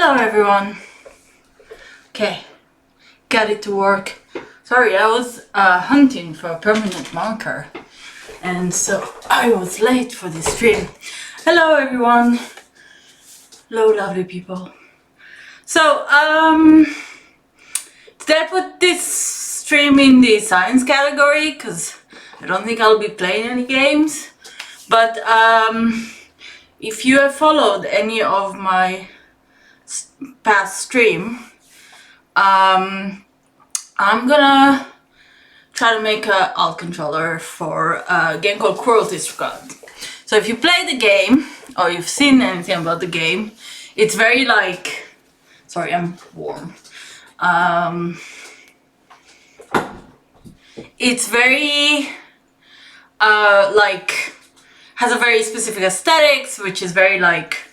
Hello everyone. Okay, got it to work. Sorry, I was hunting for a permanent marker, and so I was late for this stream. Hello everyone. Hello lovely people. So today I put this stream in the science category because I don't think I'll be playing any games. But if you have followed any of my past stream, I'm gonna try to make a alt controller for a game called Cruelty Squad. So if you play the game, or you've seen anything about the game, it's very like... Sorry, I'm warm. It's very like... has a very specific aesthetics, which is very like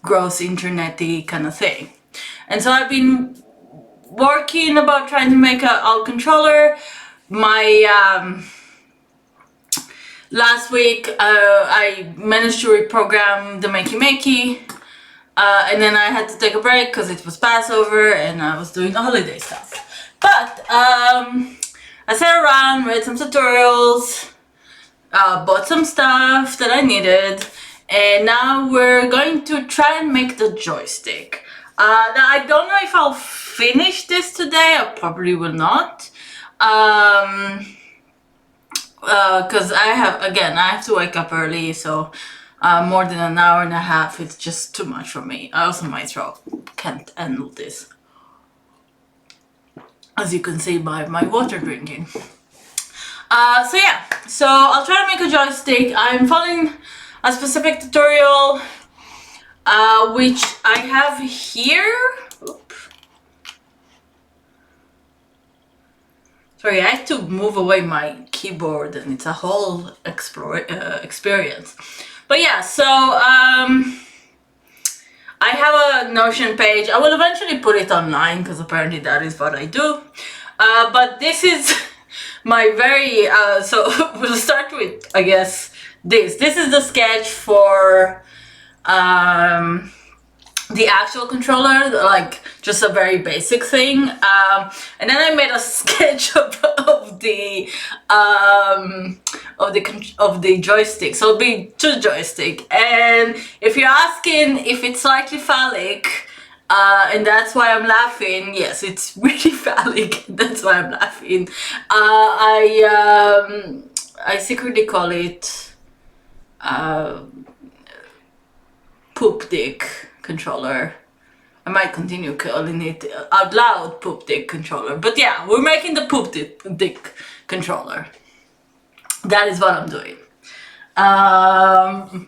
gross internet-y kind of thing. And so I've been working about trying to make a alt controller. My last week I managed to reprogram the Makey, and then I had to take a break because it was Passover and I was doing the holiday stuff. But I sat around, read some tutorials, bought some stuff that I needed, and now we're going to try and make the joystick. Now I don't know if I'll finish this today. I probably will not, because I have to wake up early, so more than an hour and a half, it's just too much for me. Also my throat can't handle this, as you can see by my water drinking. So yeah, so I'll try to make a joystick. I'm following a specific tutorial, which I have here. Oop. Sorry, I have to move away my keyboard and it's a whole experience. But yeah, so I have a Notion page. I will eventually put it online because apparently that is what I do. But this is my very, so we'll start with, I guess, this. This is the sketch for the actual controller, like just a very basic thing. And then I made a sketch of the joystick. So it'll be two joystick. And if you're asking if it's slightly phallic, and that's why I'm laughing, yes, it's really phallic. That's why I'm laughing. I secretly call it poop dick controller. I might continue calling it out loud poop dick controller, but yeah, we're making the poop dick controller. That is what I'm doing. I'm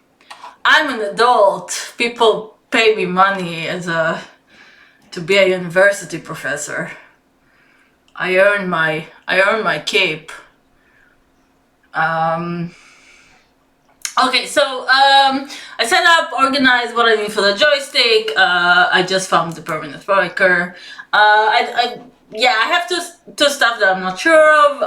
an adult. People pay me money to be a university professor. I earn my cape. Okay, so I set up, organized what I need for the joystick. I just found the permanent marker. Yeah, I have two stuff that I'm not sure of.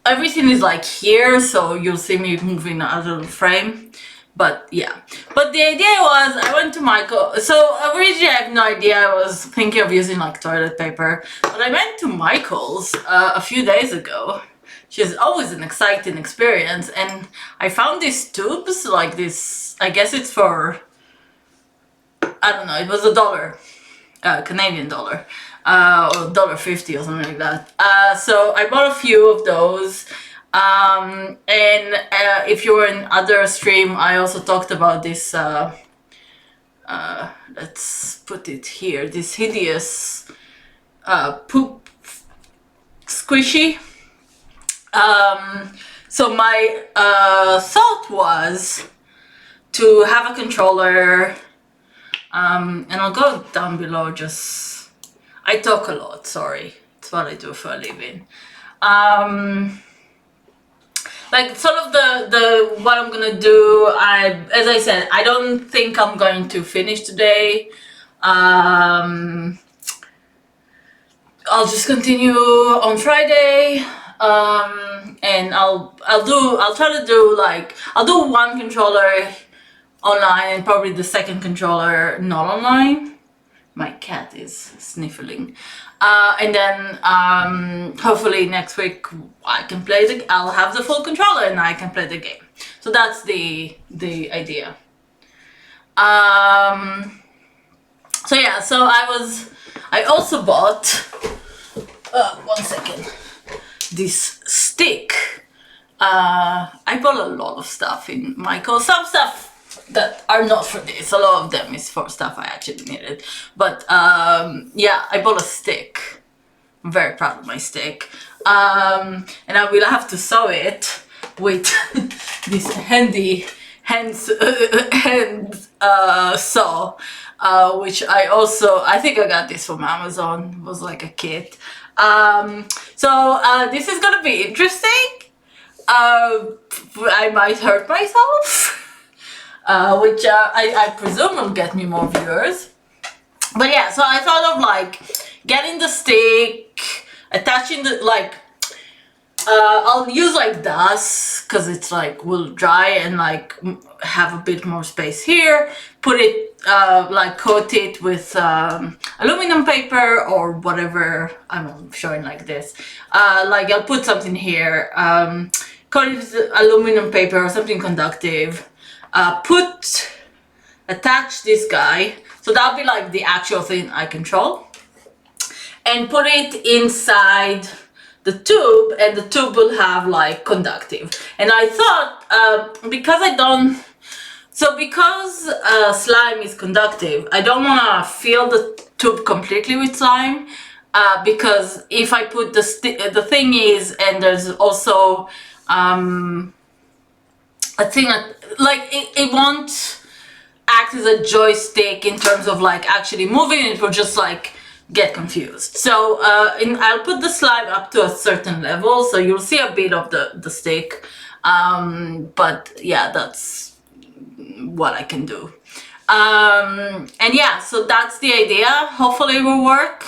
Everything is like here, so you'll see me moving a little frame. But yeah, but the idea was I went to Michael. So originally I have no idea. I was thinking of using like toilet paper, but I went to Michael's a few days ago. Which is always an exciting experience, and I found these tubes like this. I guess it's for, I don't know, it was $1, Canadian dollar, or $1.50 or something like that. So I bought a few of those. And if you were in other stream, I also talked about this, let's put it here, this hideous poop squishy. So my thought was to have a controller, and I'll go down below. Just, I talk a lot, sorry, it's what I do for a living. Like sort of the what I'm gonna do. As I said, I don't think I'm going to finish today. I'll just continue on Friday. And I'll try to do like, I'll do one controller online and probably the second controller not online. My cat is sniffling. And then hopefully next week I can play I'll have the full controller and I can play the game. So that's the idea. So yeah, so I also bought, one second, this stick. I bought a lot of stuff in Michael. Some stuff that are not for this. A lot of them is for stuff I actually needed. But yeah, I bought a stick. I'm very proud of my stick. And I will have to sew it with this handy hand saw, which I think I got this from Amazon. It was like a kit. So this is gonna be interesting. I might hurt myself, which I presume will get me more viewers. But yeah, so I thought of like getting the stick, attaching the I'll use like dust because it's like will dry and like have a bit more space here. Put it like coat it with aluminum paper or whatever. I'm showing like this. Like I'll put something here. Coat it with aluminum paper or something conductive. Attach this guy. So that'll be like the actual thing I control. And put it inside the tube, and the tube will have like conductive. And I thought because slime is conductive, I don't want to fill the tube completely with slime, because if I put the thing is, and there's also a thing that, like, it won't act as a joystick in terms of like actually moving. It will just like get confused. So I'll put the slime up to a certain level, so you'll see a bit of the stick, but yeah, that's what I can do. And yeah, so that's the idea. Hopefully it will work.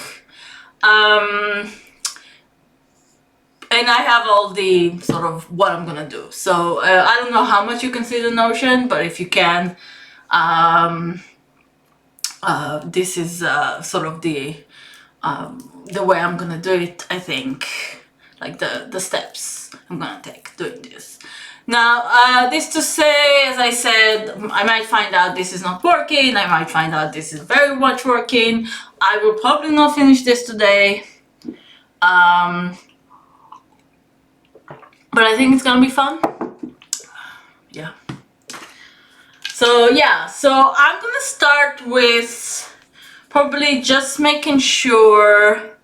And I have all the sort of what I'm gonna do. So I don't know how much you can see the Notion, but if you can, this is sort of the way I'm gonna do it, I think, like the steps I'm gonna take doing this. Now, this to say, as I said, I might find out this is not working, I might find out this is very much working. I will probably not finish this today, but I think it's gonna be fun. Yeah. So yeah, so I'm gonna start with probably just making sure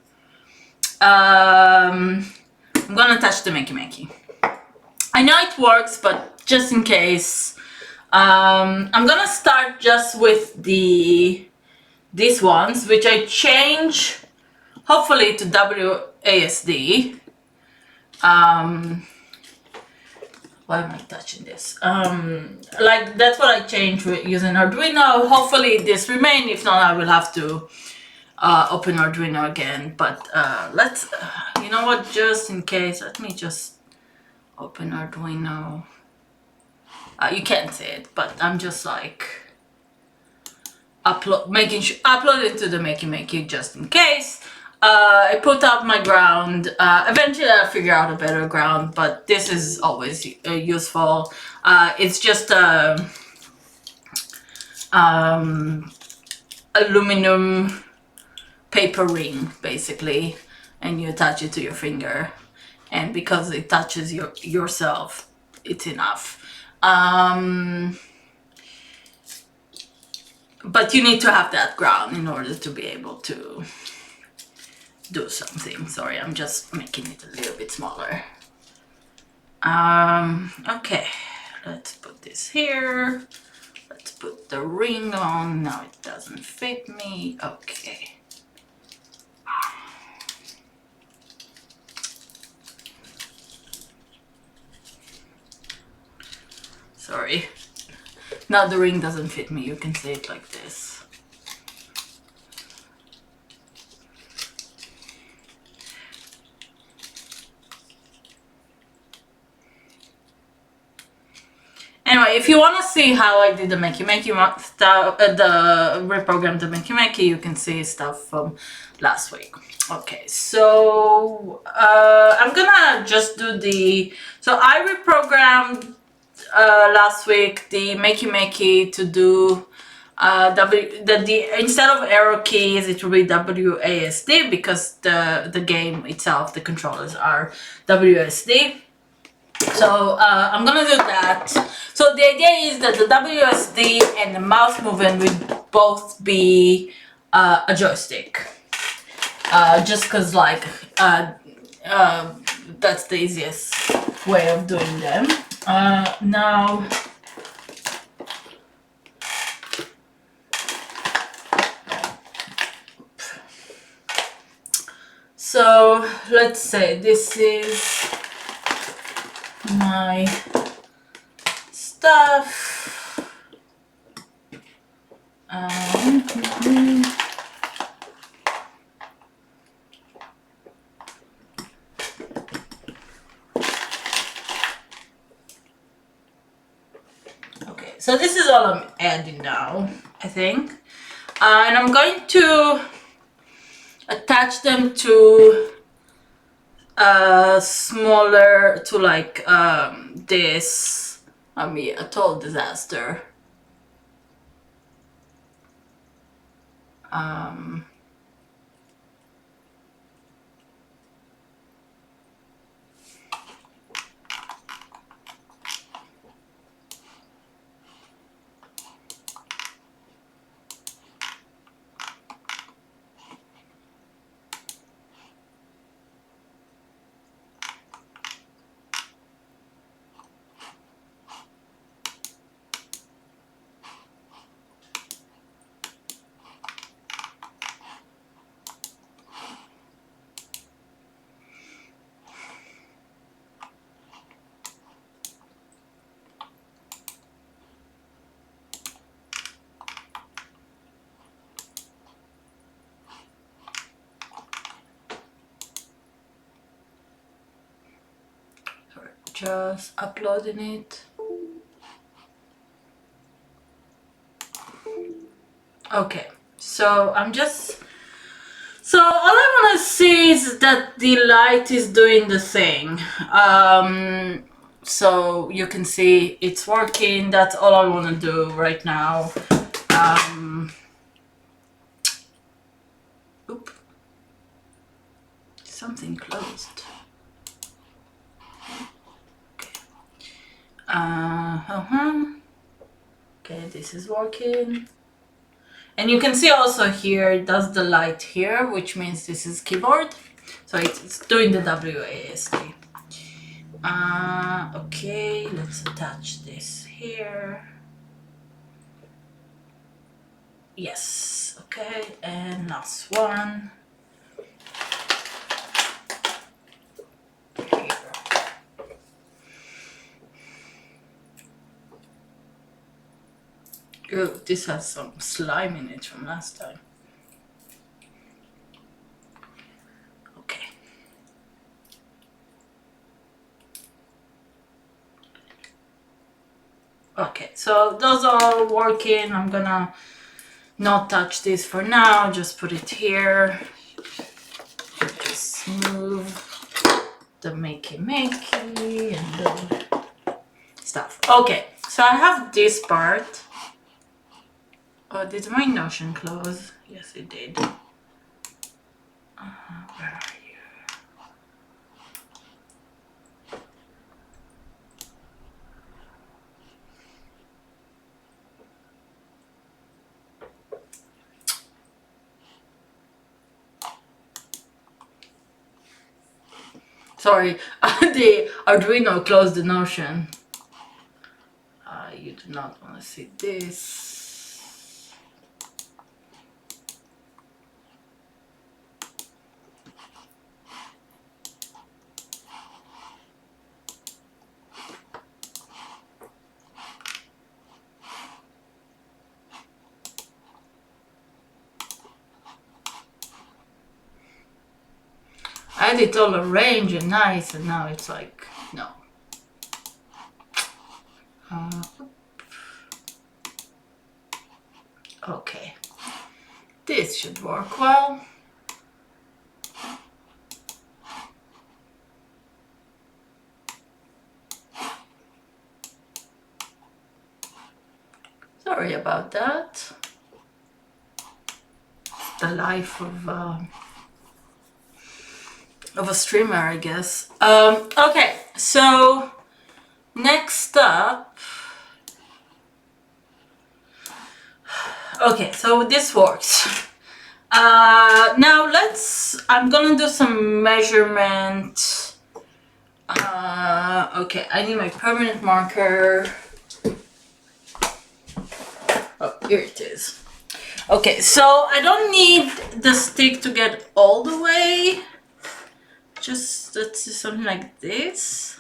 I'm gonna touch the Makey. I know it works, but just in case, I'm gonna start just with these ones, which I change hopefully to WASD. Why am I touching this? Like that's what I changed with using Arduino. Hopefully this remains. If not, I will have to open Arduino again. But let's, you know what? Just in case, let me just open Arduino. You can't see it, but I'm just like upload it to the Makey just in case. I put up my ground. Eventually I'll figure out a better ground, but this is always useful. It's just aluminum paper ring, basically, and you attach it to your finger, and because it touches yourself, it's enough. But you need to have that ground in order to be able to do something. Sorry, I'm just making it a little bit smaller. Okay, let's put this here. Let's put the ring on. Now it doesn't fit me. Okay. Sorry. Now the ring doesn't fit me. You can see it like this. Anyway, if you want to see how I did the Makey stuff, the reprogram the Makey, you can see stuff from last week. Okay, so I'm gonna just do so I reprogrammed last week the Makey to do instead of arrow keys it will be WASD, because the game itself, the controllers are WSD. So I'm gonna do that. So the idea is that the WSD and the mouse movement will both be a joystick. Just cause like that's the easiest way of doing them. Now so let's say this is my stuff. Okay, so this is all I'm adding now, I think. And I'm going to attach them to smaller, to like this. I mean, a total disaster. Just uploading it. Okay, so all I want to see is that the light is doing the thing. So you can see it's working. That's all I want to do right now. Oop. Something closed. Okay, this is working. And you can see also here, it does the light here, which means this is keyboard. So it's doing the WASD. Okay, let's attach this here. Yes, okay, and last one. Oh, this has some slime in it from last time. Okay. Okay, so those are all working. I'm gonna not touch this for now, just put it here. Just move the makey and the stuff. Okay, so I have this part. Oh, did my Notion close? Yes, it did. Where are you? Sorry, the Arduino closed the Notion. You do not want to see this. I had it all arranged and nice, and now it's like, no. Okay, this should work well. Sorry about that. The life of a streamer, I guess. Okay, so next up. Okay, so this works. Now I'm gonna do some measurement. Okay, I need my permanent marker. Oh, here it is. Okay, so I don't need the stick to get all the way. Just let's do something like this.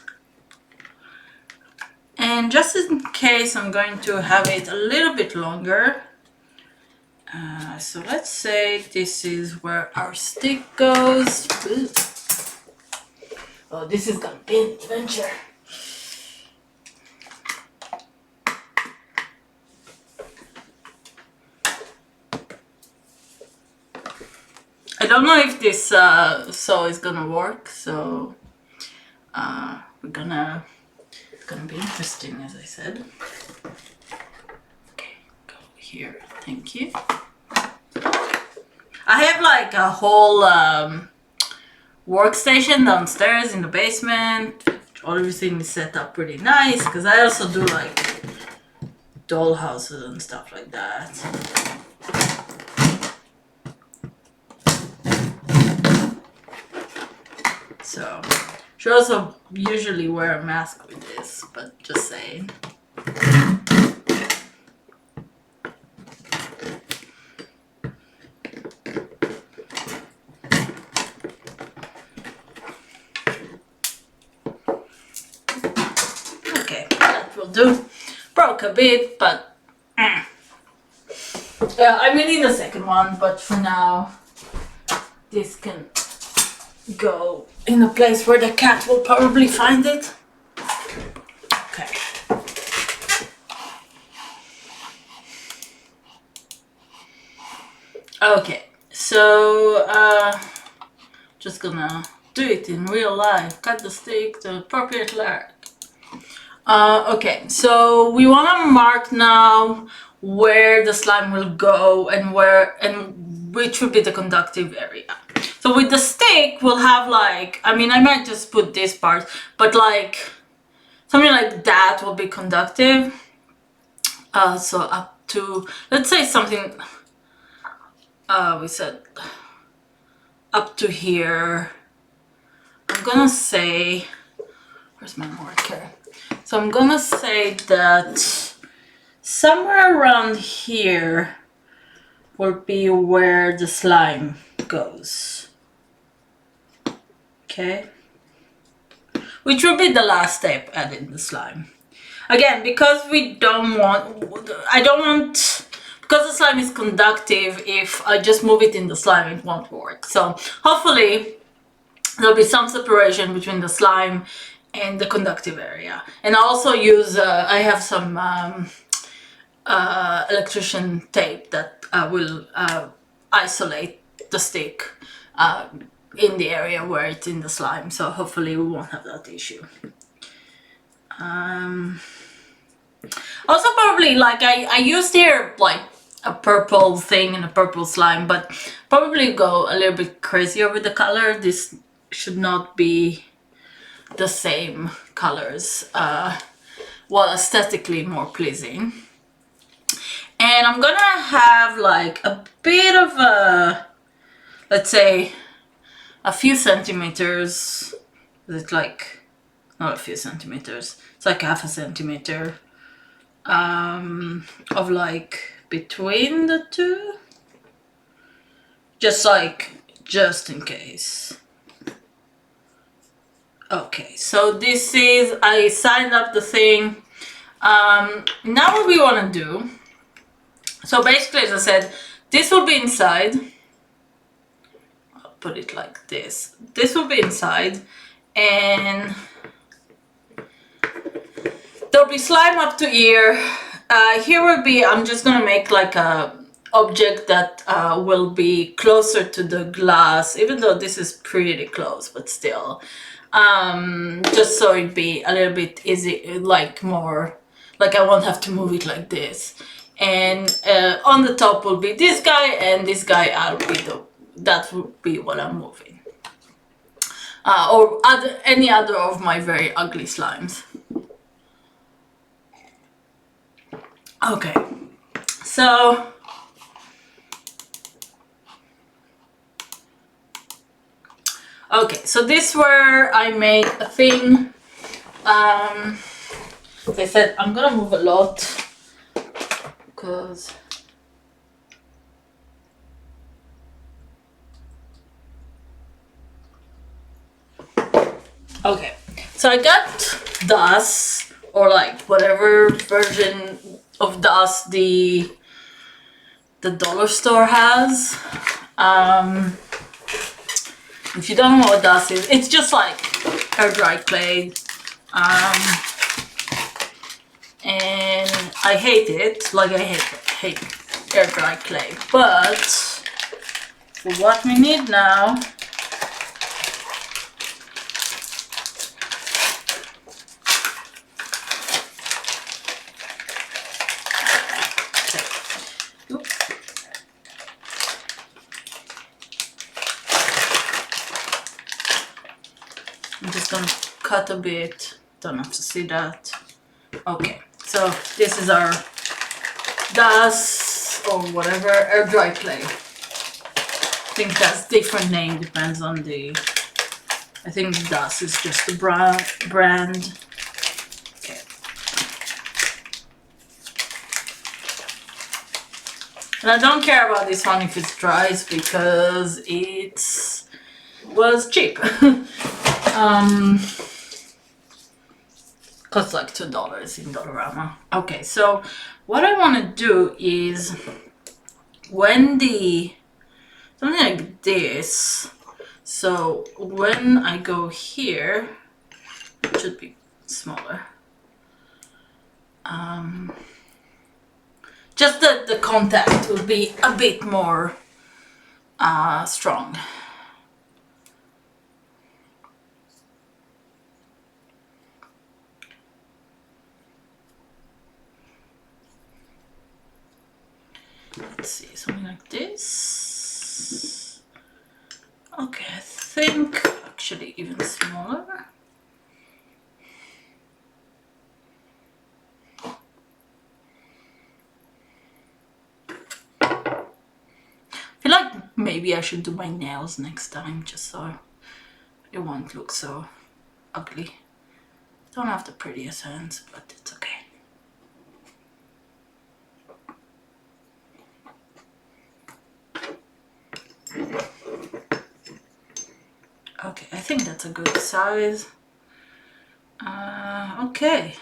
And just in case, I'm going to have it a little bit longer. So let's say this is where our stick goes. Ooh. Oh, this is gonna be an adventure. I don't know if this saw is gonna work, so it's gonna be interesting, as I said. Okay, go here. Thank you. I have like a whole workstation downstairs in the basement. Everything is set up pretty nice because I also do like doll houses and stuff like that. So, should also usually wear a mask with this, but just saying. Okay, that will do. Broke a bit, but yeah, I may need a second one, but for now, this can go in a place where the cat will probably find it. Okay. Okay, so just gonna do it in real life. Cut the stick to appropriate length. Okay, so we want to mark now where the slime will go and which will be the conductive area. So with the stick, we'll have like, I mean, I might just put this part, but like something like that will be conductive. So up to, let's say something, we said up to here. I'm gonna say, where's my marker? So I'm gonna say that somewhere around here will be where the slime goes. Okay, which will be the last step, adding the slime. Again, because because the slime is conductive, if I just move it in the slime, it won't work. So hopefully there'll be some separation between the slime and the conductive area. And I also use, I have some electrician tape that will isolate the stick in the area where it's in the slime, so hopefully we won't have that issue. Also probably like I used here like a purple thing and a purple slime, but probably go a little bit crazier with the color. This should not be the same colors, while aesthetically more pleasing. And I'm gonna have like a bit of a, let's say, a few centimeters. It's like, not a few centimeters, it's like half a centimeter of like between the two, just in case. Okay, so this is, I signed up the thing. Now what we want to do, so basically, as I said, this will be inside. I'll put it like this. This will be inside, and there'll be slime up to here. Here will be, I'm just gonna make like a object that will be closer to the glass, even though this is pretty close, but still. Just so it'd be a little bit easy, like more, like I won't have to move it like this. And on the top will be this guy, and this guy that would be what I'm moving. Or any other of my very ugly slimes. Okay, so this is where I made a thing. As I said, I'm gonna move a lot because okay, so I got dust, or like whatever version of dust the dollar store has. If you don't know what dust is, it's just like air dry clay. And I hate it, like I hate air dry clay. But for what we need now, I'm just gonna cut a bit, don't have to see that. Okay, so this is our dust, or whatever, air dry clay. I think that's different name, depends on the, I think dust is just the brand. Okay. And I don't care about this one if it dries, because it was cheap. Costs like $2 in Dollarama. Okay, so what I want to do is when something like this. So when I go here, it should be smaller. Just that the contact will be a bit more strong. Let's see, something like this. Okay, I think actually even smaller. I feel like maybe I should do my nails next time, just so it won't look so ugly. Don't have the prettiest hands, but it's okay. Okay, I think that's a good size. Okay.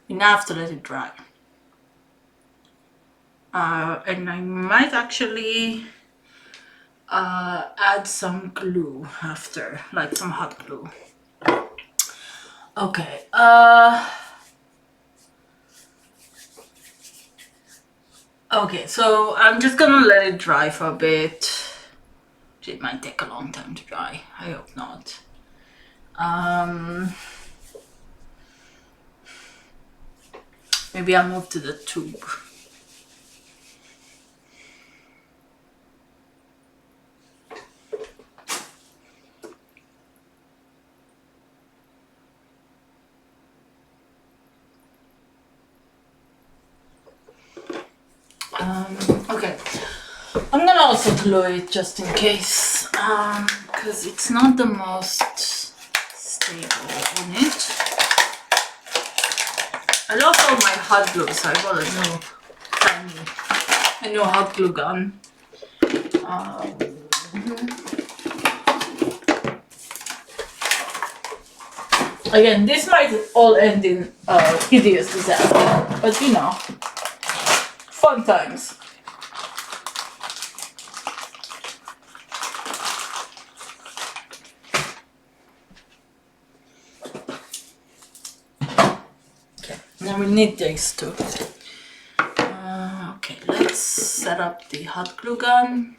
We now have to let it dry. And I might actually add some glue after, like some hot glue. Okay. Okay, so I'm just gonna let it dry for a bit. It might take a long time to dry. I hope not. Maybe I'll move to the tube. Okay, I'm gonna also glue it just in case, because it's not the most stable on it. I lost all my hot glue, so I got a new hot glue gun. Again, this might all end in hideous disaster, but you know, fun times. Okay, now we need these two. let's set up the hot glue gun.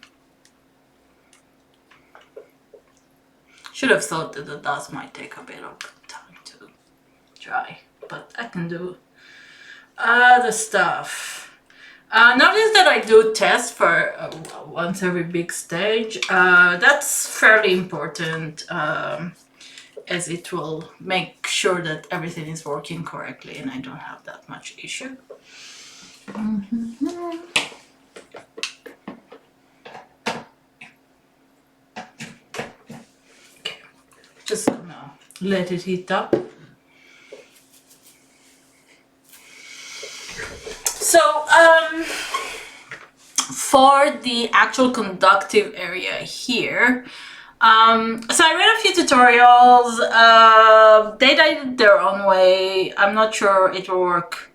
Should have thought that the dust might take a bit of time to dry, but I can do other stuff. Notice that I do test for once every big stage. That's fairly important, as it will make sure that everything is working correctly and I don't have that much issue. Okay, just gonna let it heat up. So, for the actual conductive area here, so I read a few tutorials. They did their own way. I'm not sure it will work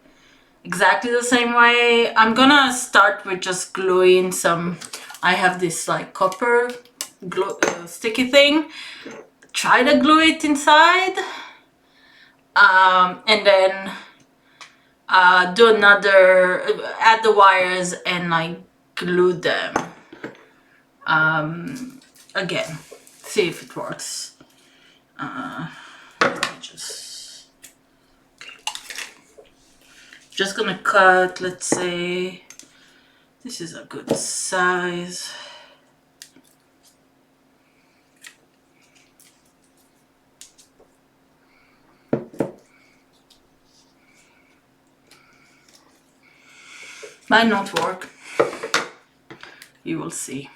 exactly the same way. I'm gonna start with just gluing some. I have this like copper glue, sticky thing. Try to glue it inside, and then do another. Add the wires and like glue them. Again, see if it works. Let me just gonna cut, let's say, this is a good size. Might not work. You will see.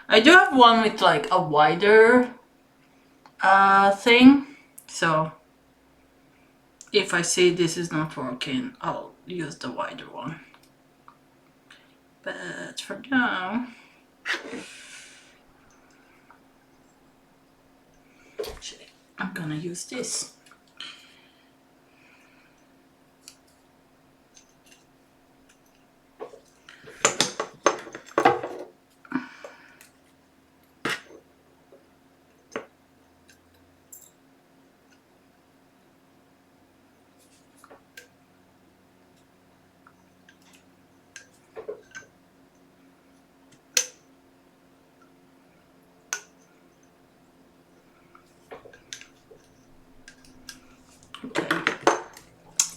I do have one with like a wider thing, so if I see this is not working, I'll use the wider one. But for now, actually, I'm gonna use this.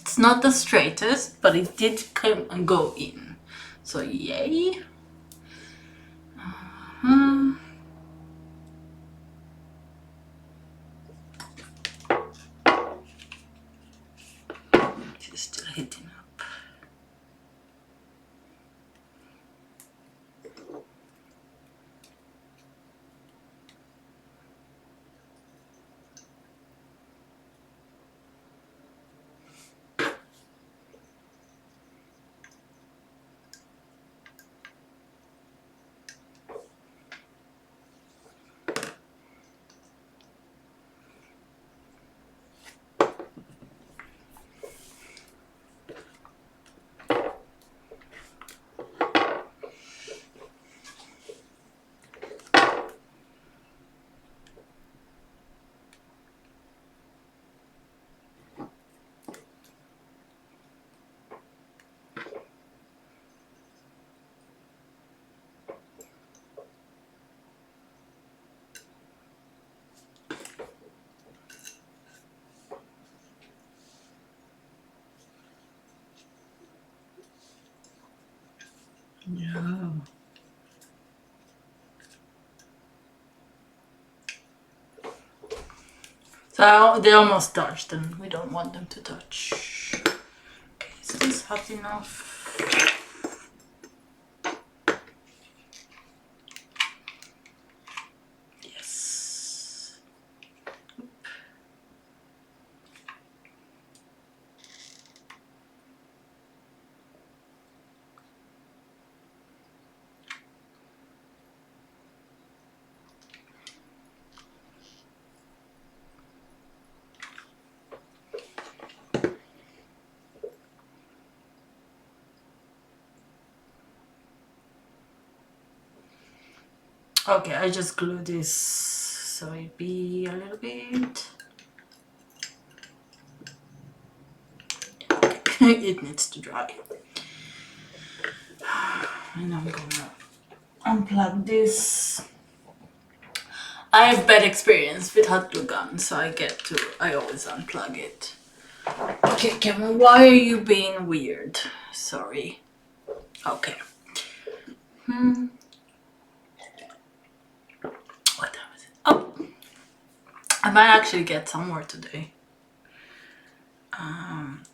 It's not the straightest, but it did come and go in. So yay. It's still hitting up. Yeah. So they almost touched and we don't want them to touch. Okay, is this hot enough? Yes. Okay, I just glue this so it be a little bit. Okay. It needs to dry. And I'm gonna unplug this. I have bad experience with hot glue gun, so I always unplug it. Okay, Cameron, why are you being weird? Sorry. Okay. What time is it? Oh, I might actually get some more today.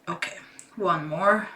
Okay, one more.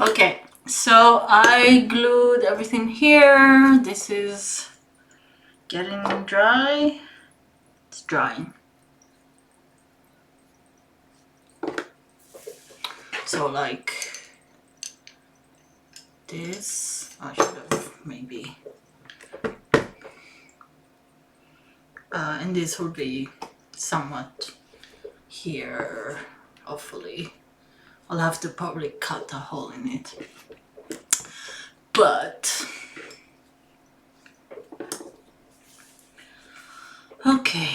Okay, so I glued everything here. This is getting dry. It's drying. So like this, I should have maybe, and this will be somewhat here, hopefully. I'll have to probably cut a hole in it. But okay,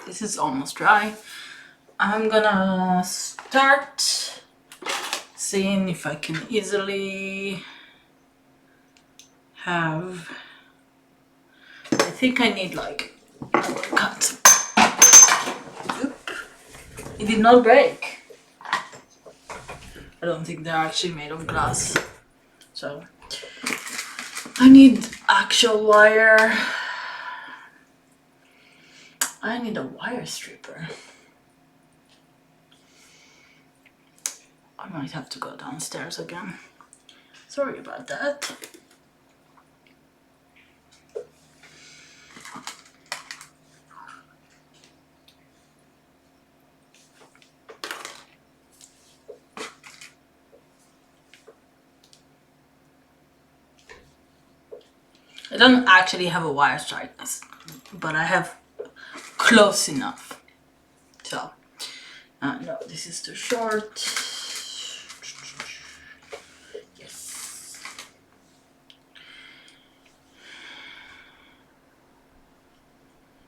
this is almost dry. I'm gonna start seeing if I can easily have, I think I need like a cut. Oop. It did not break. I don't think they're actually made of glass. So I need actual wire. I need a wire stripper. I might have to go downstairs again. Sorry about that. I don't actually have a wire striker, but I have close enough. So, no, this is too short. Yes.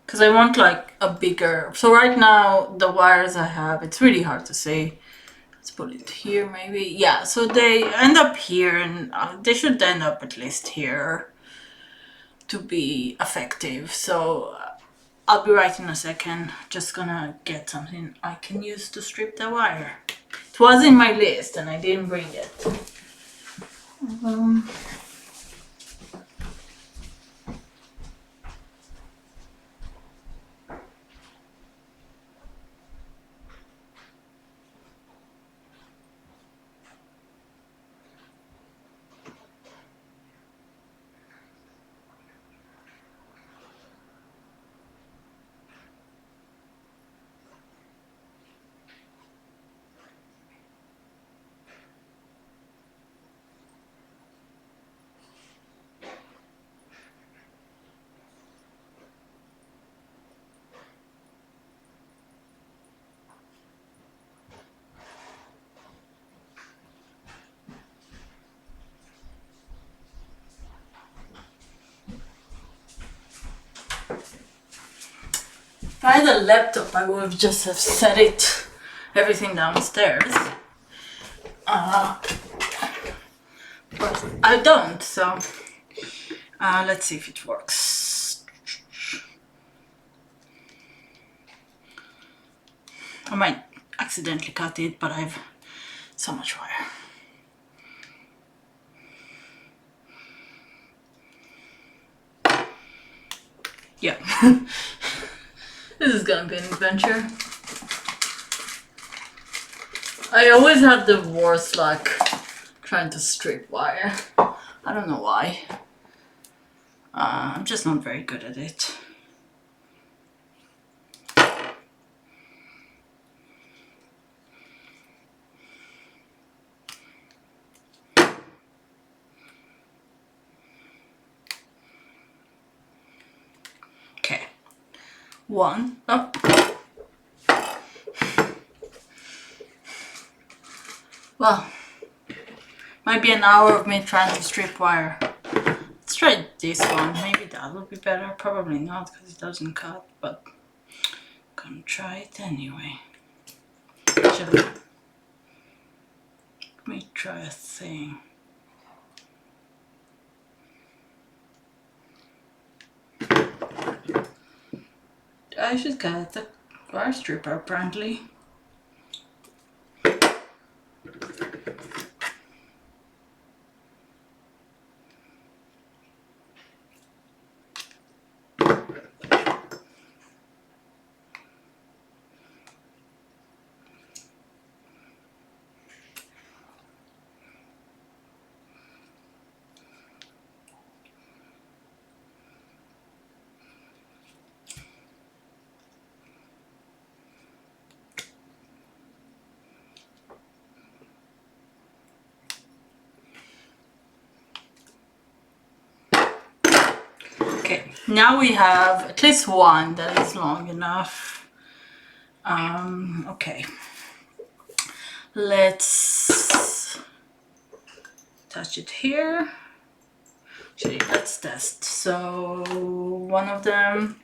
Because I want like a bigger, so right now the wires I have, it's really hard to say. Let's put it here maybe. Yeah, so they end up here and they should end up at least here to be effective. So I'll be right in a second. Just gonna get something I can use to strip the wire. It was in my list and I didn't bring it. If I had a laptop, I would have just have set everything downstairs. But I don't, so let's see if it works. I might accidentally cut it, but I've so much wire. Yeah. This is gonna be an adventure. I always have the worst luck trying to strip wire. I don't know why. I'm just not very good at it. Okay. One. Oh. Well, might be an hour of me trying to strip wire. Let's try this one. Maybe that will be better. Probably not because it doesn't cut, but I'm gonna try it anyway. Let me try a thing. I should get the wire stripper apparently. Okay, now we have at least one that is long enough. Okay, let's touch it here. Actually, let's test. So one of them,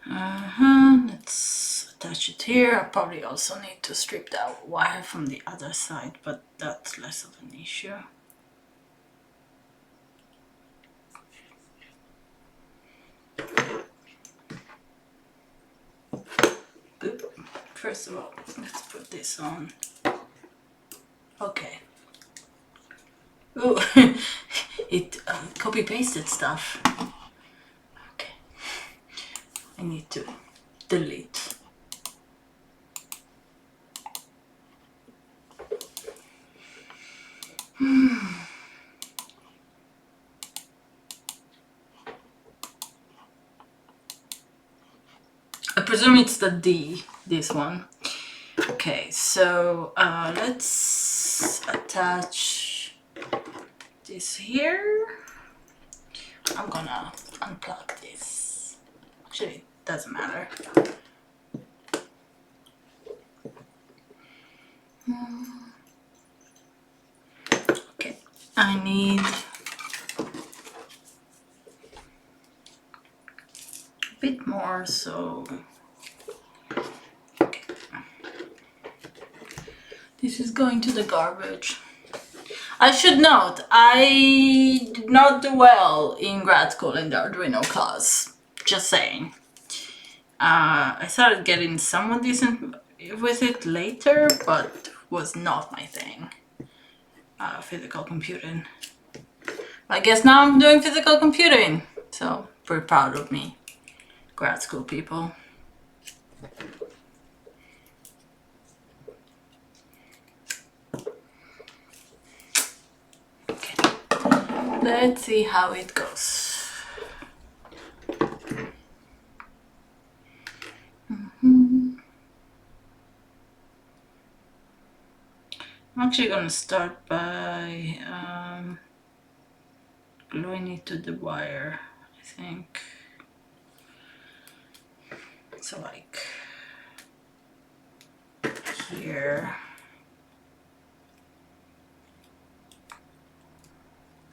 let's attach it here. I probably also need to strip that wire from the other side, but that's less of an issue. Boop. First of all, let's put this on. Okay. Ooh, it copy-pasted stuff. Okay. I need to delete. I presume it's the D, this one. Okay, so let's attach this here. I'm gonna unplug this. Actually, it doesn't matter. Okay, I need a bit more, so okay. This is going to the garbage. I should note, I did not do well in grad school in the Arduino class. Just saying. I started getting somewhat decent with it later, but was not my thing. Physical computing. I guess now I'm doing physical computing, so pretty proud of me, grad school people. Okay, let's see how it goes. I'm actually gonna start by gluing it to the wire, I think. So like here.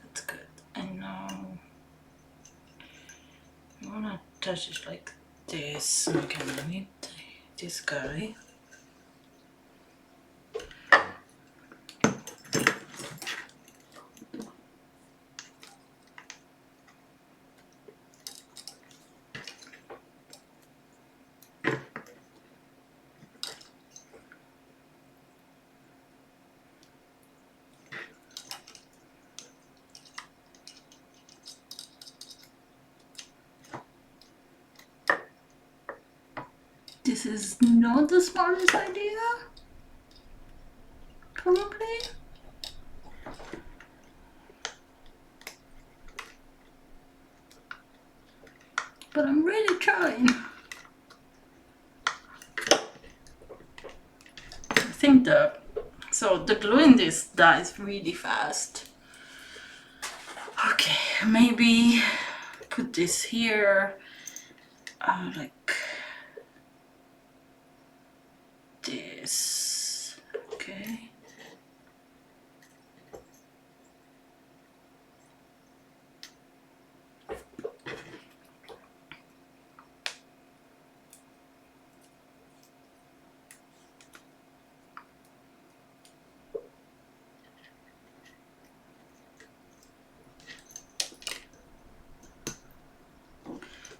That's good. And now I wanna touch it like this, so I can need this guy. this is not the smartest idea, probably. But I'm really trying. I think the glue in this dies really fast. Okay, maybe put this here, like this. Okay.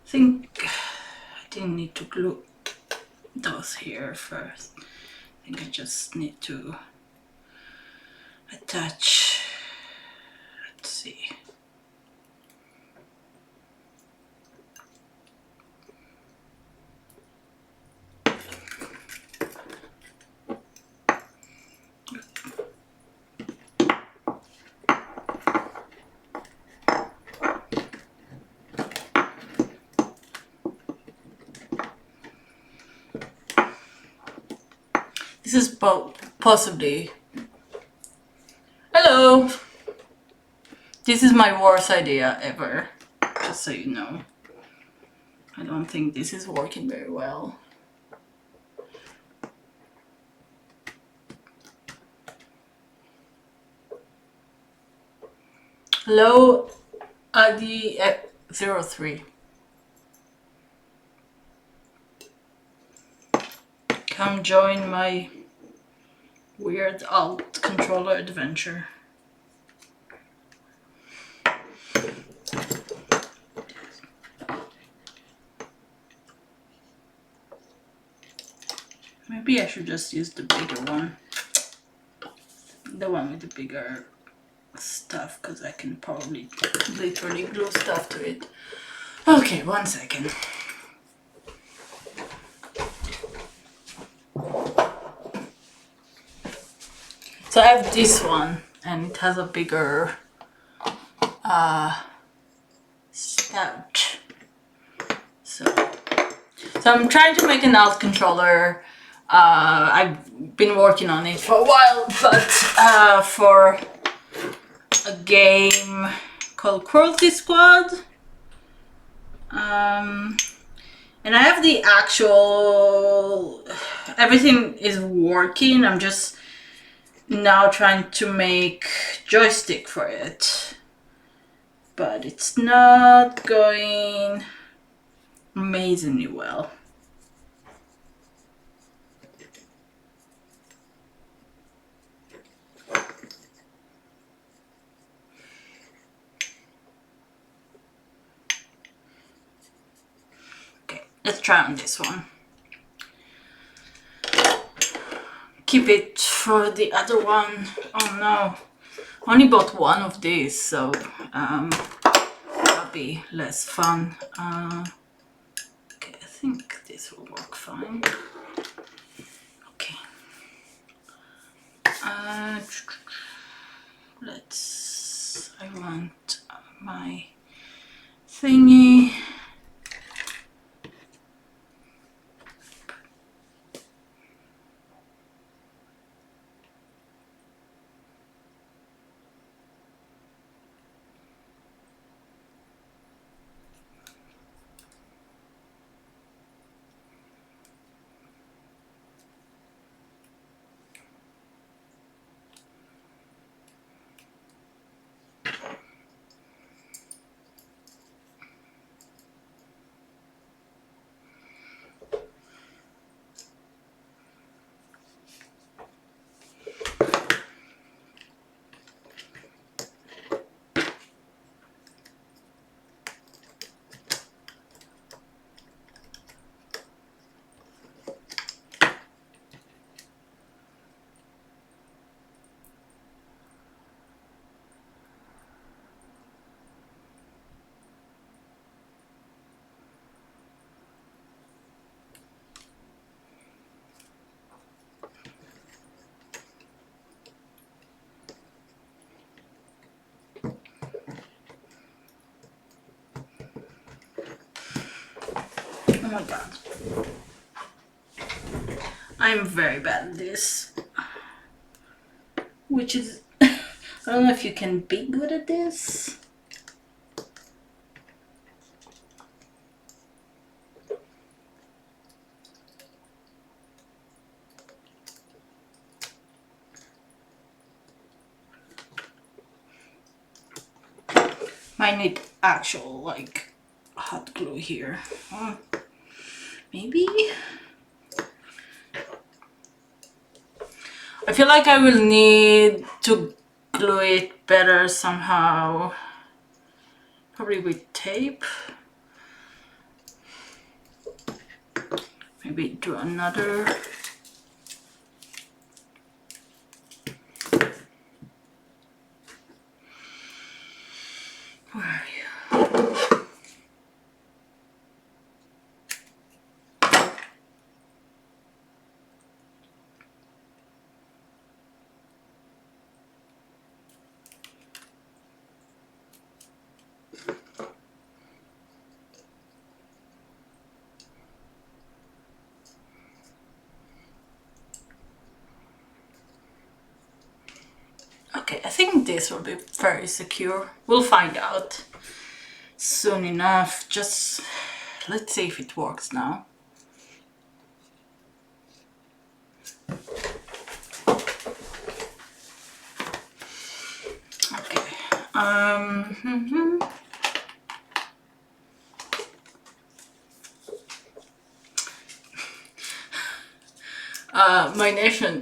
I think I didn't need to glue those here first. I think I just need to attach. Let's see. This is possibly... Hello! This is my worst idea ever, just so you know. I don't think this is working very well. Hello, Adi03. Come join my weird alt controller adventure. Maybe I should just use the bigger one. The one with the bigger stuff, because I can probably literally glue stuff to it. Okay, 1 second. So I have this one, and it has a bigger spout. So I'm trying to make an alt controller. I've been working on it for a while, but for a game called Cruelty Squad. And I have the actual... Everything is working. I'm just now trying to make joystick for it. But it's not going amazingly well. Okay, let's try on this one. Keep it for the other one. Oh no, only bought one of these, so that'll be less fun. Okay, I think this will work fine. Okay. I want my thingy. Oh my god. I'm very bad at this. Which is... I don't know if you can be good at this. Might need actual, like, hot glue here. Maybe? I feel like I will need to glue it better somehow. Probably with tape. Maybe do another. Where are you? Okay, I think this will be very secure. We'll find out soon enough. Just let's see if it works now. Okay.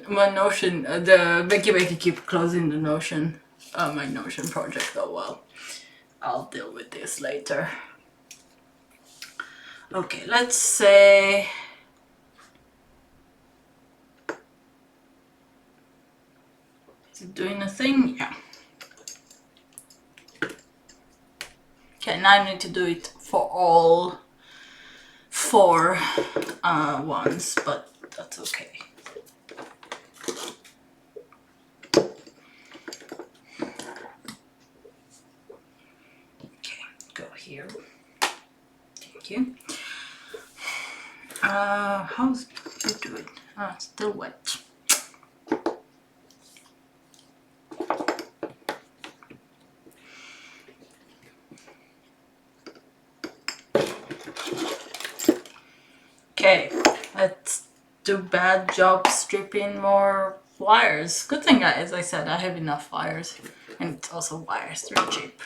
My Notion, the Becky Becky keep closing the Notion, my Notion project. Oh well, I'll deal with this later. Okay, let's say is it doing a thing? Yeah. Okay, now I need to do it for all 4 ones, but that's okay. Okay, go here. Thank you. How's it doing? It's still wet. Okay, let's do bad job stripping more wires. Good thing, as I said, I have enough wires, and it's also wires, they're cheap.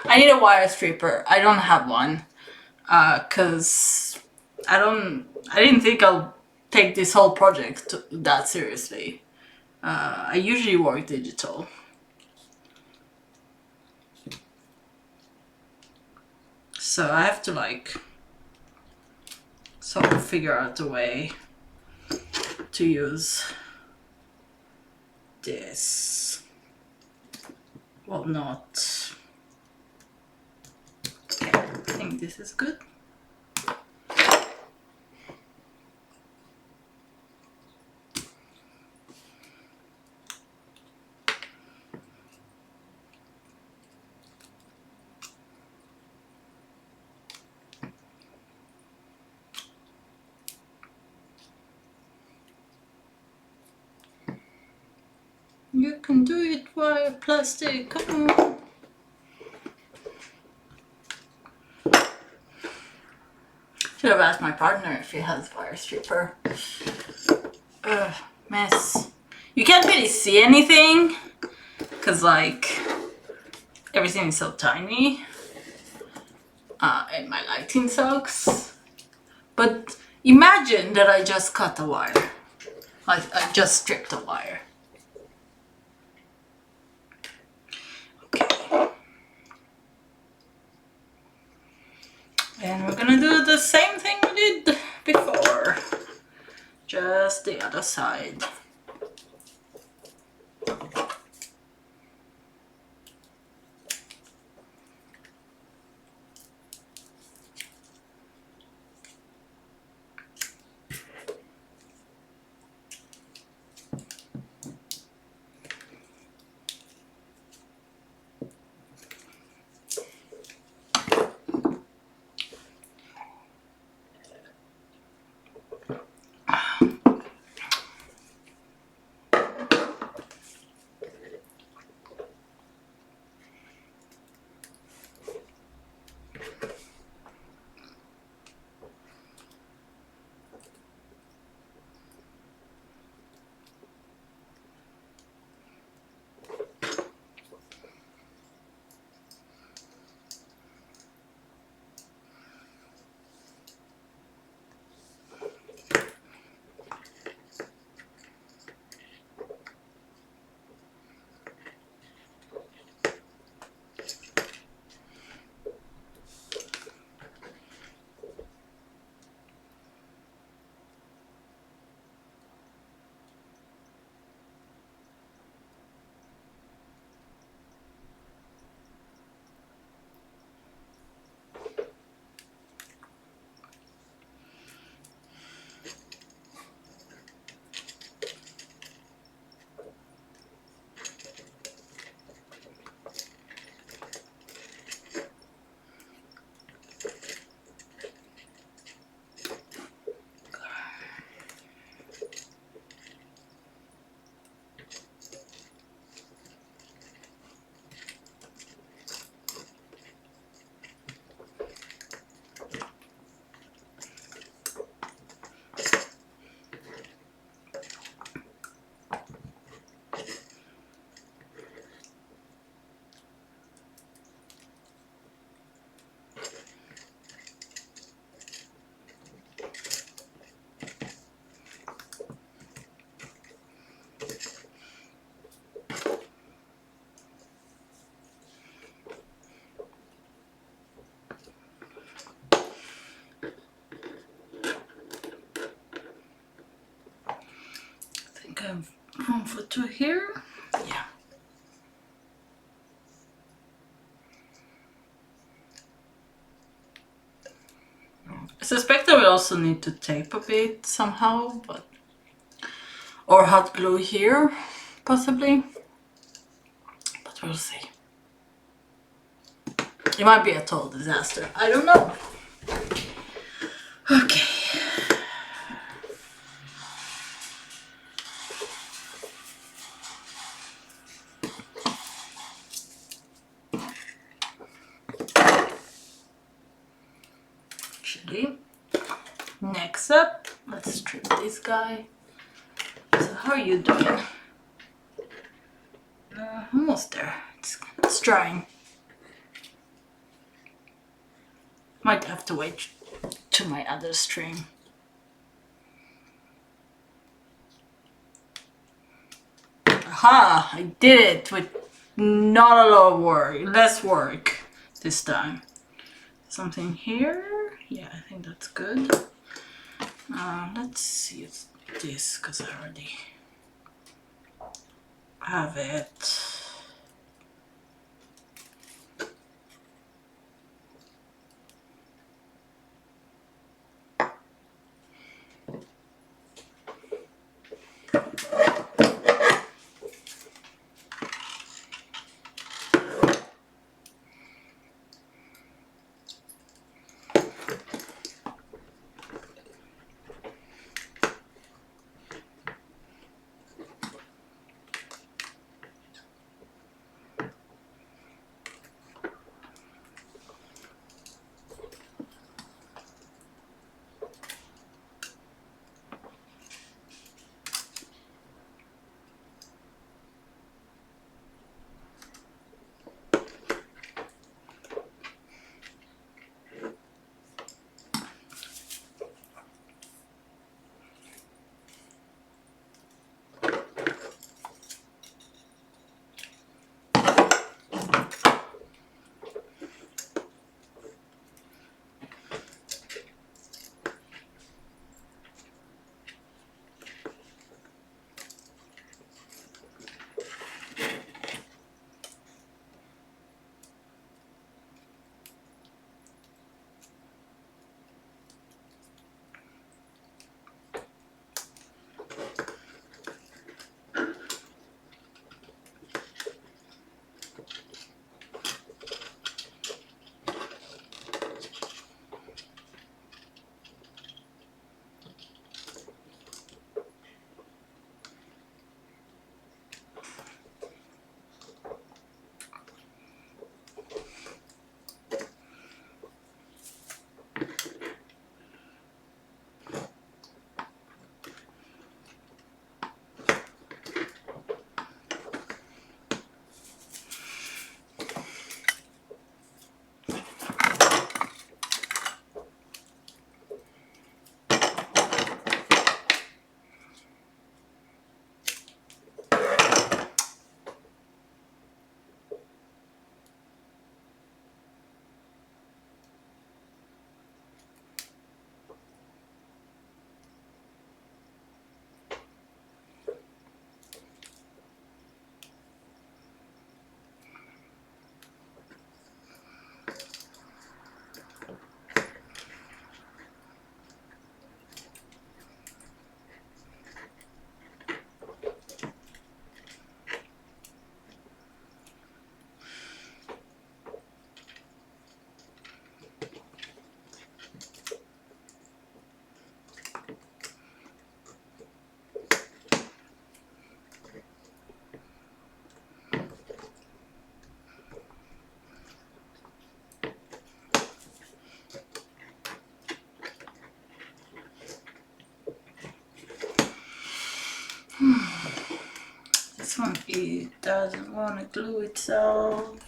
I need a wire stripper. I don't have one, cause I didn't think I'll take this whole project that seriously. I usually work digital. So I have to like sort of figure out a way to use this. Well, not. Okay, I think this is good. You can do it via plastic, come on. Should have asked my partner if he has wire stripper. Mess. You can't really see anything, cause like, everything is so tiny. And my lighting sucks. But imagine that I just cut a wire. I just stripped a wire. Okay. And we're gonna do the same thing we did before. Just the other side. Room for two here. Yeah. I suspect I will also need to tape a bit somehow, but or hot glue here, possibly. But we'll see. It might be a total disaster. I don't know. Okay. Actually, next up, let's strip this guy. So how are you doing? Almost there. It's drying. Might have to wait to my other string. Aha! I did it with not a lot of work, less work this time. Something here? Yeah, I think that's good. Let's see this, because I already have it. This one, it doesn't want to glue itself.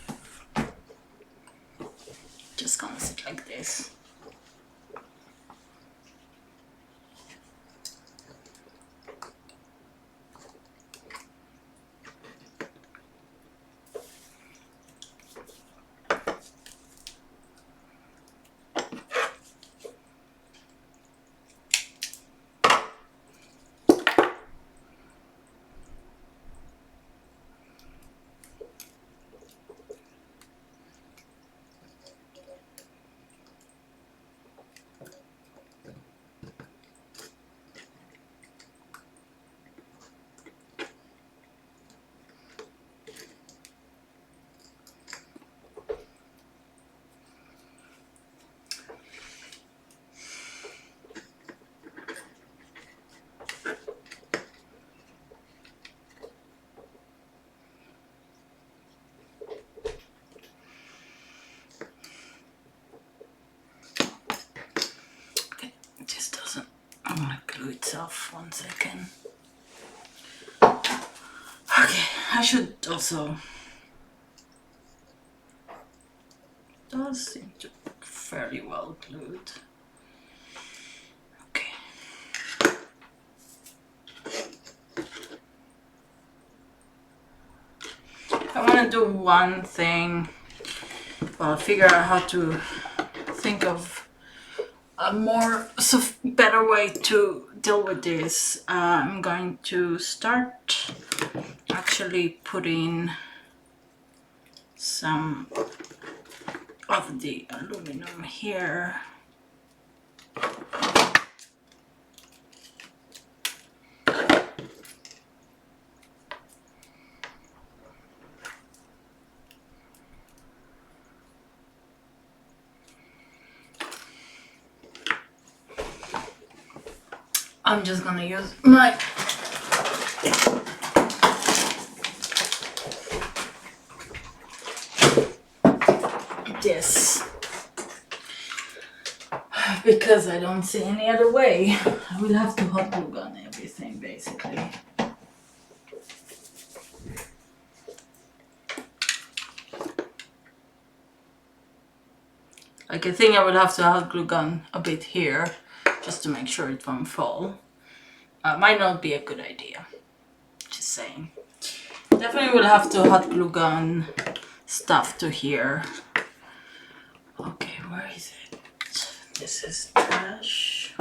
Just gonna sit like this. 1 second. Okay, I should also... Does seem to be fairly well glued. Okay. I want to do one thing. Well, figure out how to think of a better way to deal with this. I'm going to start actually putting some of the aluminum here. I'm just gonna use my this because I don't see any other way. I will have to hot glue gun everything basically. Like I think I would have to hot glue gun a bit here just to make sure it won't fall. Might not be a good idea. Just saying. Definitely will have to hot glue gun stuff to here. Okay, where is it? This is trash.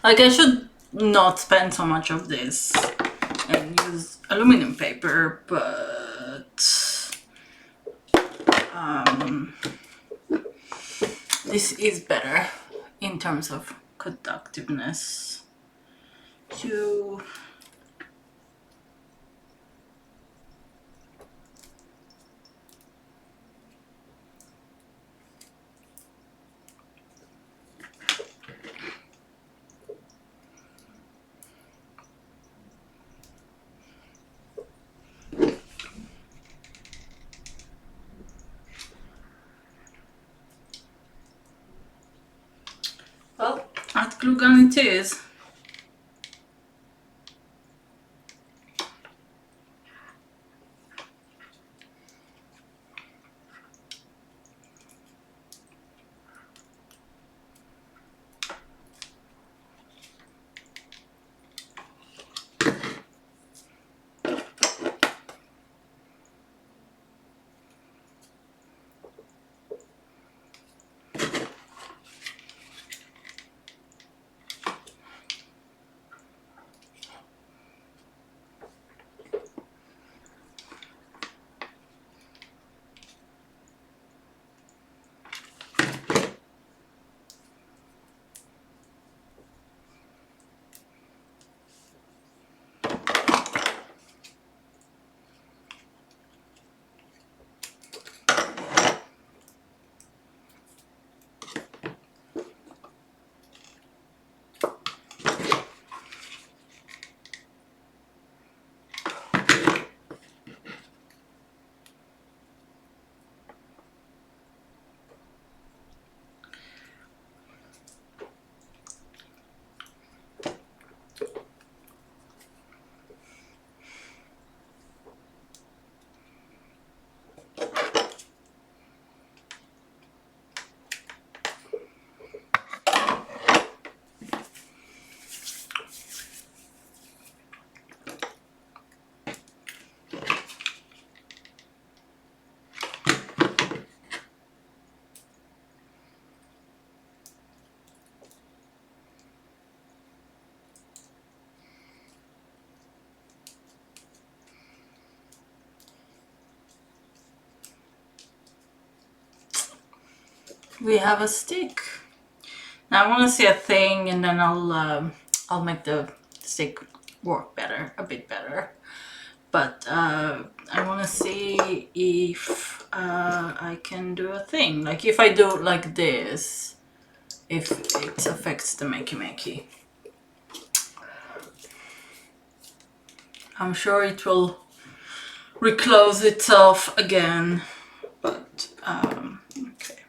Like I should not spend so much of this and use aluminum paper, but this is better in terms of conductiveness. Well, hot glue gun it is. we have a stick. Now I want to see a thing, and then I'll make the stick work better, a bit better. But I want to see if I can do a thing. Like if I do like this, if it affects the makey makey. I'm sure it will reclose itself again, but okay.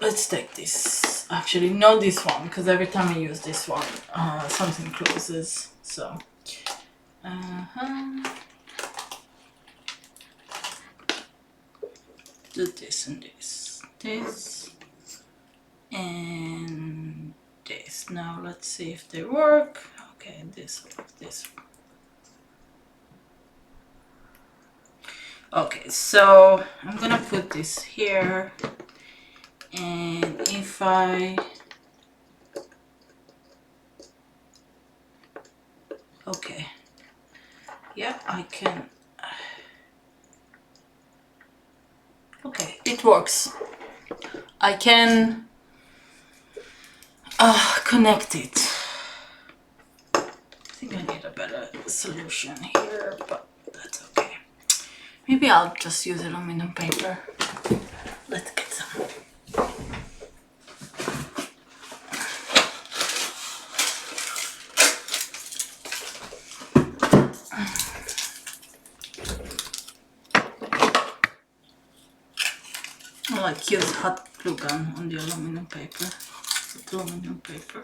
Let's take this. Actually, no, this one, because every time I use this one, something closes. So, do this and this, and this. Now let's see if they work. Okay, this works. This. Okay, so I'm gonna put this here, and if I okay, yeah, I can. Okay, it works. I can connect it. I think I need a better solution here, but that's okay. Maybe I'll just use aluminum paper. Let's get some. I like use hot glue gun on the aluminum paper. Aluminum paper.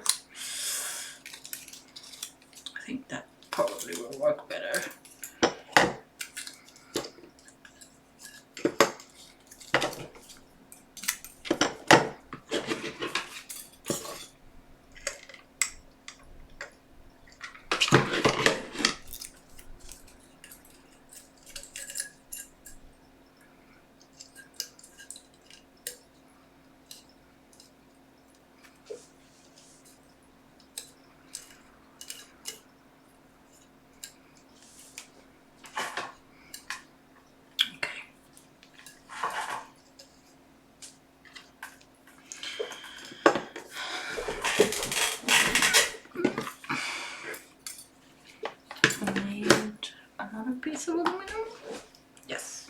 I think that probably will work better. Piece of aluminum? Yes.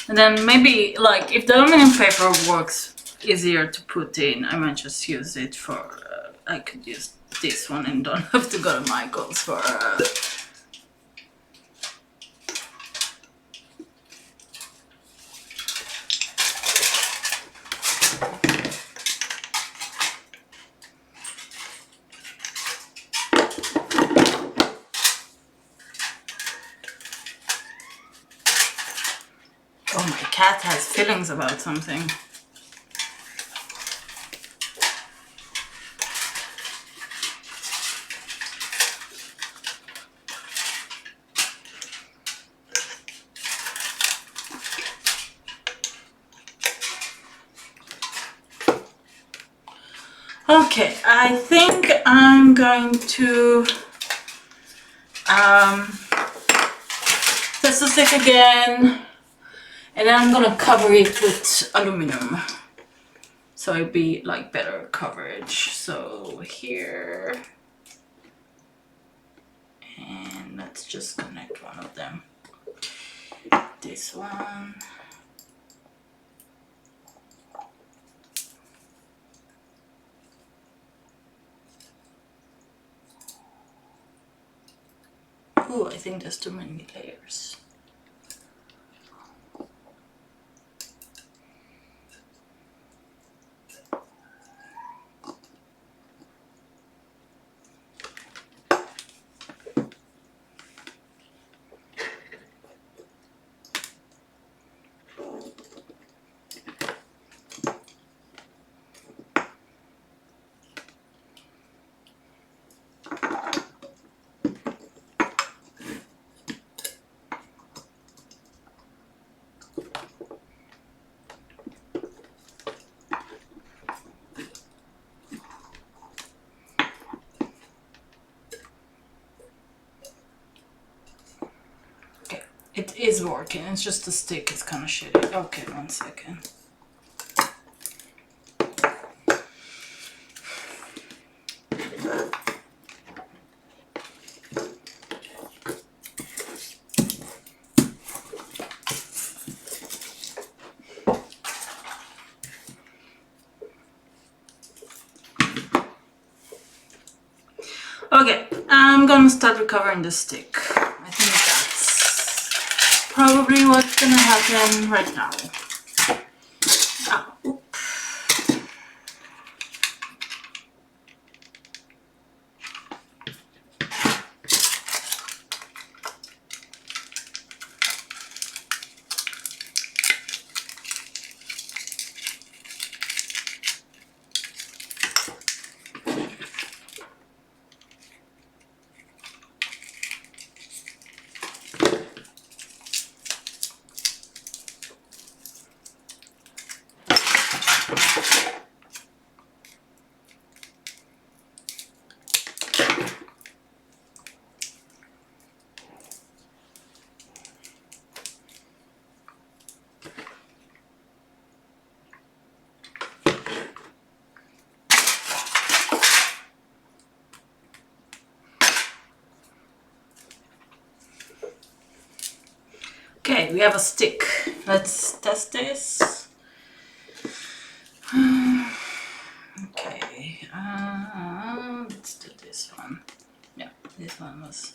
And then maybe, like, if the aluminum paper works easier to put in, I might just use it for, I could use this one and don't have to go to Michael's for, oh, my cat has feelings about something. Okay, I think I'm going to test the stick again, and then I'm gonna cover it with aluminum, so it'll be like better coverage. So here, and let's just connect one of them. This one. Ooh, I think there's too many layers. It is working, it's just the stick is kind of shitty. Okay, 1 second. Okay, I'm gonna start recovering the stick. I think that's probably what's gonna happen right now. Oh, okay, we have a stick. Let's test this. Okay, let's do this one. Yeah, this one was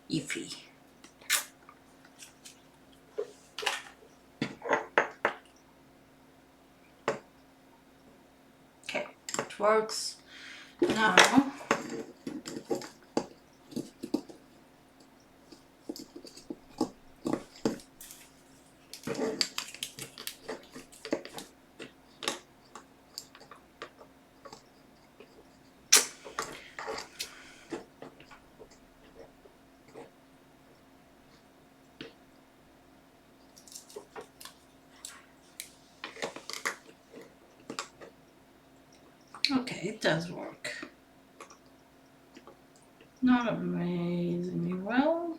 iffy. Okay, it works. Now, okay, it does work. Not amazingly well.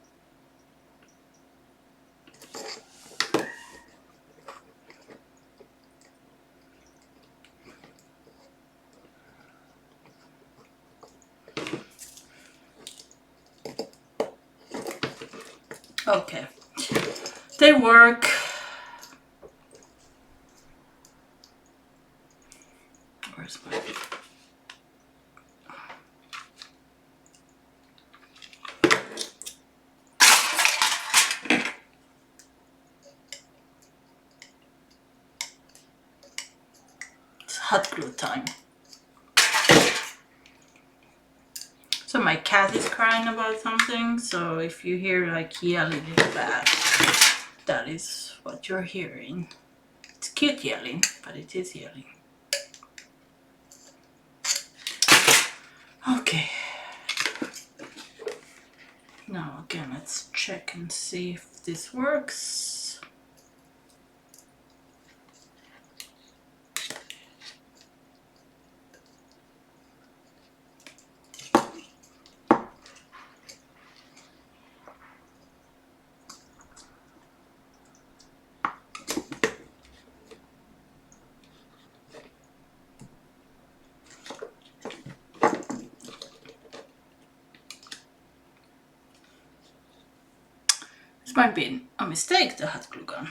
Okay, they work. Where's my... It's hot glue time. So my cat is crying about something, so if you hear like yelling in the back, that is what you're hearing. It's cute yelling, but it is yelling. Okay. Now again, let's check and see if this works. This might be a mistake, the hot glue gun.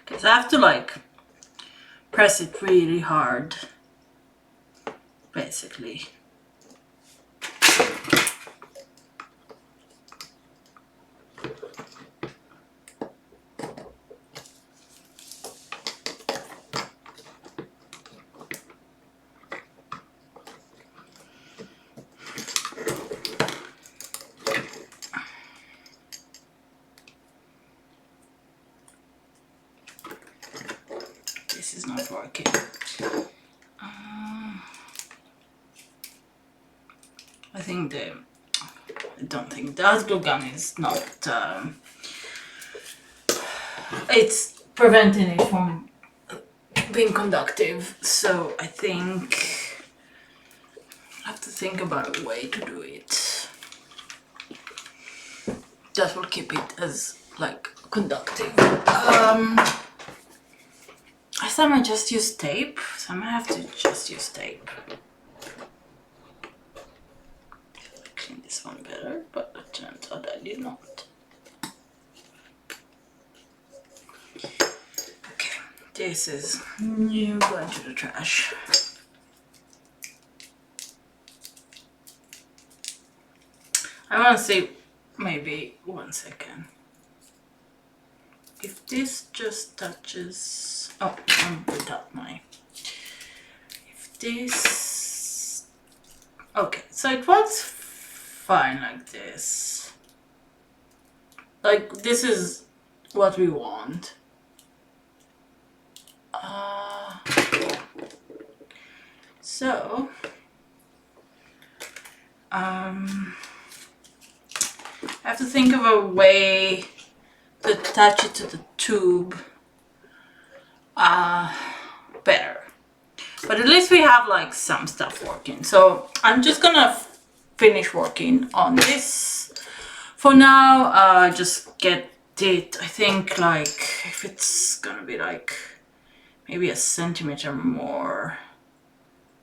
Because I have to like press it really hard, basically. not working. I don't think the hot glue gun is not, it's preventing it from being conductive, so I think I have to think about a way to do it that will keep it as like conductive. I thought I just use tape, so I might have to just use tape. Clean this one better, but it turns out I did not. Okay, this is new going to the trash. I want to see, maybe 1 second. If this just touches, oh, I'm without my. If this, okay, so it works fine like this. Like this is what we want. So I have to think of a way to attach it to the tube better. But at least we have like some stuff working. So I'm just gonna finish working on this for now. Just get it, I think, like if it's gonna be like maybe a centimeter more,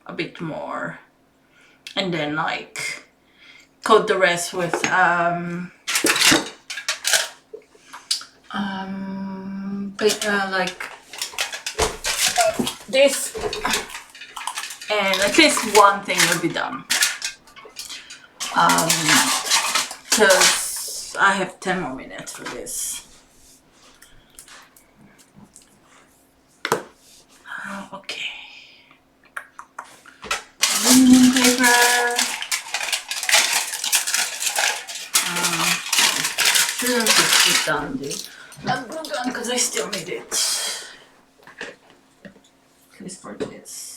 a bit more, and then like coat the rest with like this, and at least one thing will be done, because I have 10 more minutes for this. Okay, aluminum paper. Shouldn't just put down the glue gun because I still need it. At least for this.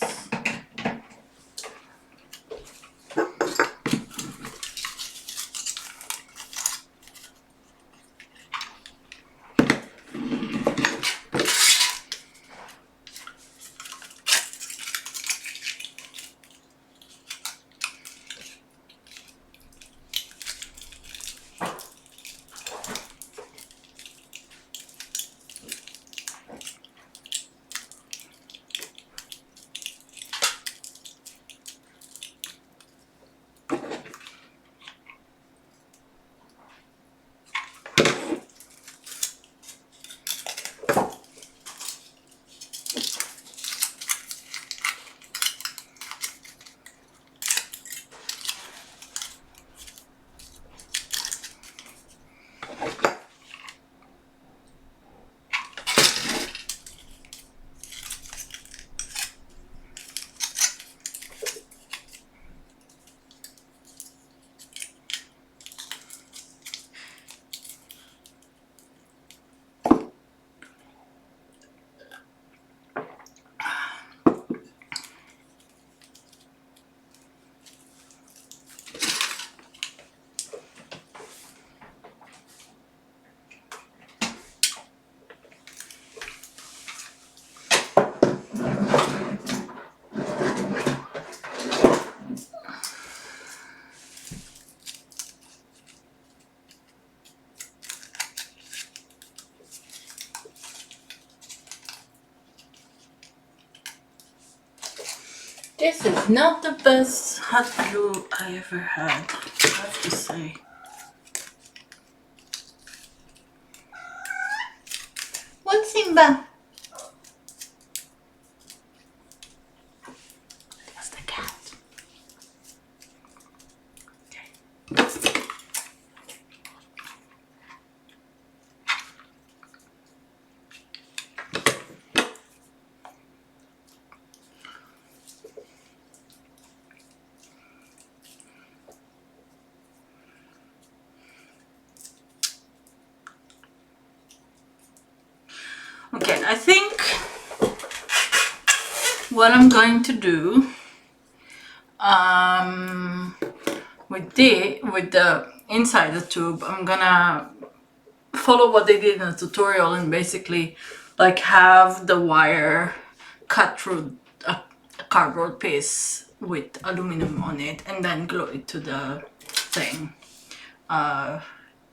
This is not the best hot glue I ever had, I have to say. What, Simba? That's the cat. Okay. Okay, I think what I'm going to do with the inside the tube, I'm gonna follow what they did in the tutorial and basically like have the wire cut through a cardboard piece with aluminum on it and then glue it to the thing.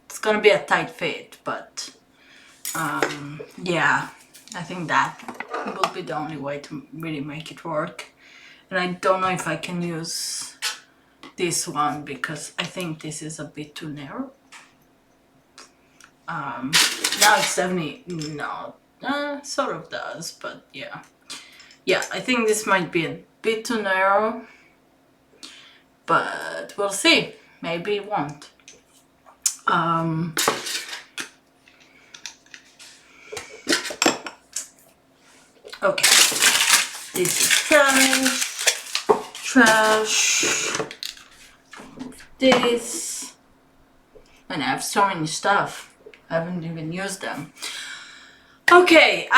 It's gonna be a tight fit, but yeah, I think that will be the only way to really make it work. And I don't know if I can use this one because I think this is a bit too narrow. Now it's definitely sort of does, but yeah, I think this might be a bit too narrow, but we'll see. Maybe it won't. Okay, this is trash. This, and I have so many stuff. I haven't even used them. Okay,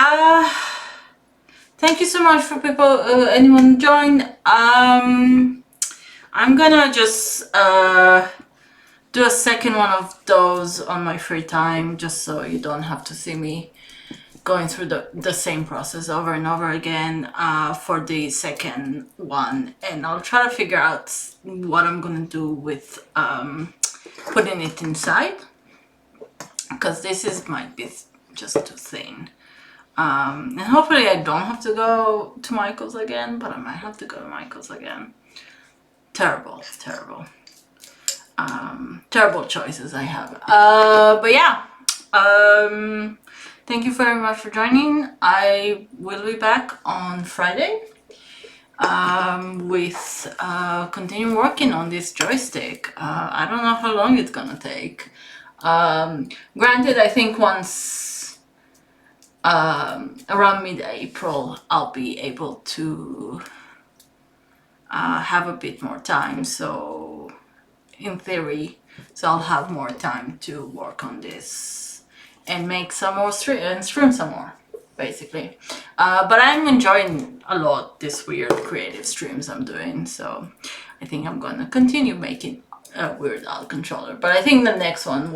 thank you so much for people, anyone who joined. I'm gonna just do a second one of those on my free time, just so you don't have to see me going through the same process over and over again for the second one. And I'll try to figure out what I'm gonna do with putting it inside, because this might be just too thin. And hopefully I don't have to go to Michael's again, but I might have to go to Michael's again. Terrible choices I have. But yeah, thank you very much for joining. I will be back on Friday with continue working on this joystick. I don't know how long it's gonna take. Granted, I think once around mid-April I'll be able to have a bit more time, so in theory, I'll have more time to work on this and make some more stream some more, basically. But I'm enjoying a lot this weird creative streams I'm doing, so I think I'm gonna continue making a Weird Al controller. But I think the next one,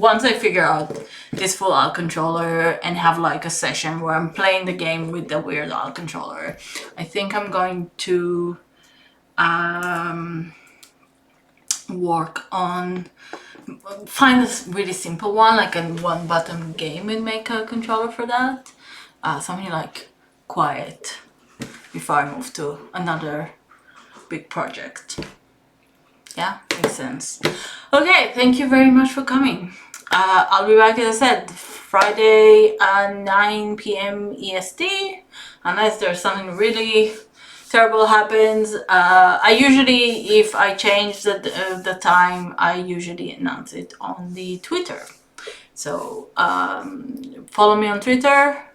once I figure out this full Al controller and have like a session where I'm playing the game with the Weird Al controller, I think I'm going to work on find a really simple one, like a one button game, and make a controller for that. Something like quiet before I move to another big project. Yeah, makes sense. Okay, thank you very much for coming. I'll be back, as I said, Friday at 9 p.m. EST, unless there's something really terrible happens. I usually, if I change the time, I usually announce it on the Twitter. So follow me on Twitter.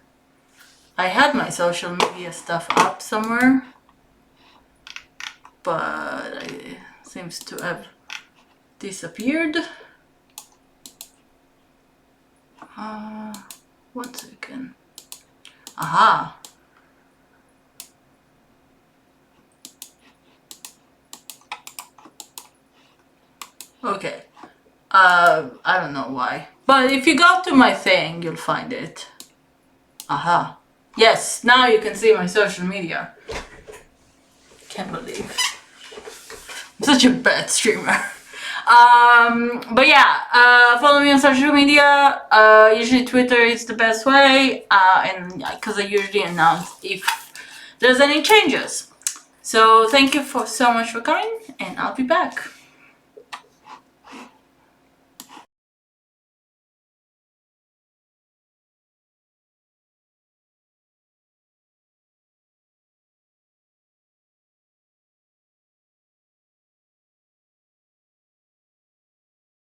I had my social media stuff up somewhere, but it seems to have disappeared. 1 second. Aha. Okay, I don't know why, but if you go to my thing, you'll find it. Aha. Yes, now you can see my social media. Can't believe I'm such a bad streamer. But yeah, follow me on social media. Usually Twitter is the best way, and because I usually announce if there's any changes. So thank you so much for coming, and I'll be back.